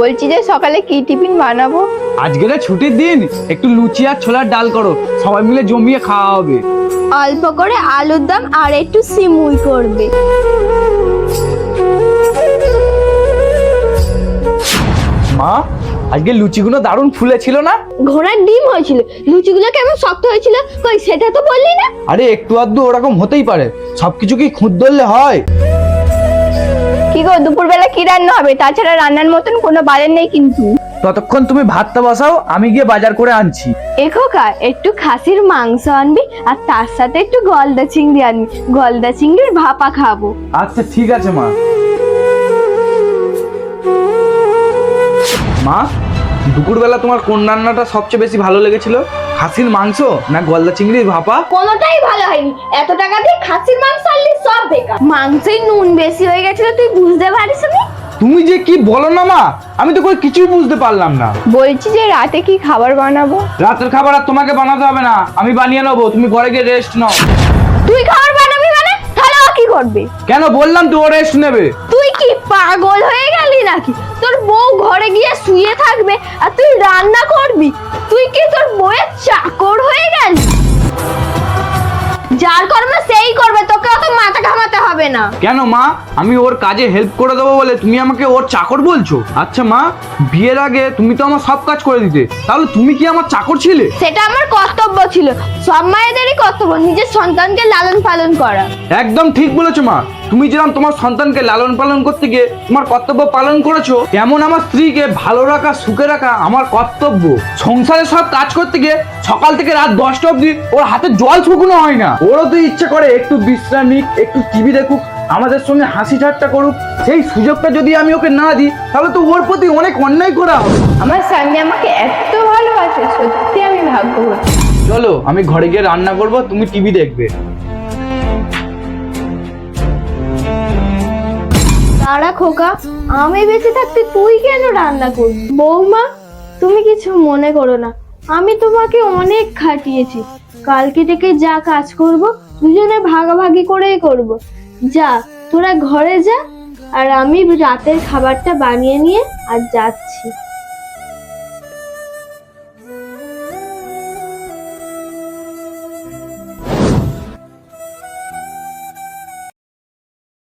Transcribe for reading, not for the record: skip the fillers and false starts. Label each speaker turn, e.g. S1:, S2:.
S1: বলছি যে সকালে কি টিফিন বানাবো?
S2: আজকে তো ছুটির দিন, একটু লুচি আর ছোলার ডাল করো, সবাই মিলে জমিয়ে খাওয়া হবে।
S1: অল্প করে আলুর দম আর একটু সিমুই করবে।
S2: মা, আজকে লুচিগুলো দারুণ ফুলেছিল না?
S1: ঘোড়ার ডিম হয়েছিল, লুচিগুলো কেমন শক্ত হয়েছিল, কই সেটা তো বললি না।
S2: আরে একটু আধটু ওরকম হতেই পারে, সবকিছু কি খুঁত ধরলে হয়?
S1: কি গো, দুপুরবেলা কি রান্না হবে? তাছাড়া রান্নার মতন কোনো বাজার নেই কিন্তু।
S2: ততক্ষণ তুমি ভাতটা বসাও, আমি গিয়ে বাজার করে আনছি।
S1: খোকা, একটু খাসির মাংস আনবি আর তার সাথে একটু গলদা চিংড়ি আনবি, গলদা চিংড়ির ভাপা খাবো।
S2: আচ্ছা ঠিক আছে মা। মা, দুপুরবেলা তোমার কোন রান্নাটা সবচেয়ে বেশি ভালো লেগেছিল? খাসির মাংস না গলদা চিংড়ির ভাপা?
S1: কোনোটাই ভালো হয়নি। এত টাকা দিয়ে খাসির মাংস আনলি, সব বেকার। মাংসের নুন বেশি হয়ে গেছিল, তুই বুঝতে পারিস নি?
S2: তুমি যে কি বলো না মা, আমি তো কোনো কিছুই বুঝতে পারলাম না।
S1: বলছি যে রাতে কি খাবার বানাবো?
S2: রাতের খাবার আর তোমাকে বানাতে হবে না, আমি বানিয়ে নেবো, তুমি ঘরে গিয়ে রেস্ট নাও।
S1: তুই খাবার বানাবি মানে? তাহলে ও কি করবে?
S2: কেন বললাম তো ও রেস্ট নেবে।
S1: তুই কি পাগল হয়ে গেলি নাকি? তোর বউ ঘরে গিয়ে শুয়ে থাকবে আর তুই রান্না করবি? তুই কি তোর বউয়ের চাকর হয়ে গেলি? যার কর্ম সেই করবে, তোকে অত মাথা ঘামাতে হবে না।
S2: কেন মা, আমি ওর কাজে হেল্প করে দেবো বলে তুমি আমাকে ওর চাকর বলছো? আচ্ছা মা, বিয়ের আগে তুমি তো আমার সব কাজ করে দিতে, তাহলে তুমি কি আমার চাকর ছিলে?
S1: সেটা আমার কর্তব্য ছিল, সব মায়েদেরই কর্তব্য নিজের সন্তানকে লালন পালন করা।
S2: একদম ঠিক বলেছো মা, তুমি যেরকম তোমার সন্তানকে লালন পালন করতে গিয়ে তোমার কর্তব্য পালন করেছো, তেমন আমার স্ত্রীকে ভালো রাখা, সুখে রাখা আমার কর্তব্য। সংসারে সব কাজ করতে গিয়ে সকাল থেকে রাত 10টা অবধি ওর হাতে জল শুকনো হয় না। ওরও তো ইচ্ছে করে একটু বিশ্রাম নিক, একটু টিভি দেখুক, আমাদের সঙ্গে হাসি ঠাট্টা করুক। সেই সুযোগটা যদি আমি ওকে না দিই, তাহলে তো ওর প্রতি অনেক অন্যায় করা হবে।
S1: আমার স্বামী আমাকে এত ভালোবাসে, সত্যি আমি ভাগ্যবতী।
S2: চলো আমি ঘরে গিয়ে রান্না করব, তুমি টিভি দেখবে।
S1: তারা খোকা, আমি বেঁচে থাকতে তুই কেন রান্না করবি? বৌমা, তুমি কিছু মনে করো না, আমি তোমাকে অনেক খাটিয়েছি। কালকে থেকে যা কাজ করব দুজনে ভাগাভাগি করেই করব। যা, তোরা ঘরে যা, আর আমি রাতের খাবারটা বানিয়ে নিয়ে আর যাচ্ছি।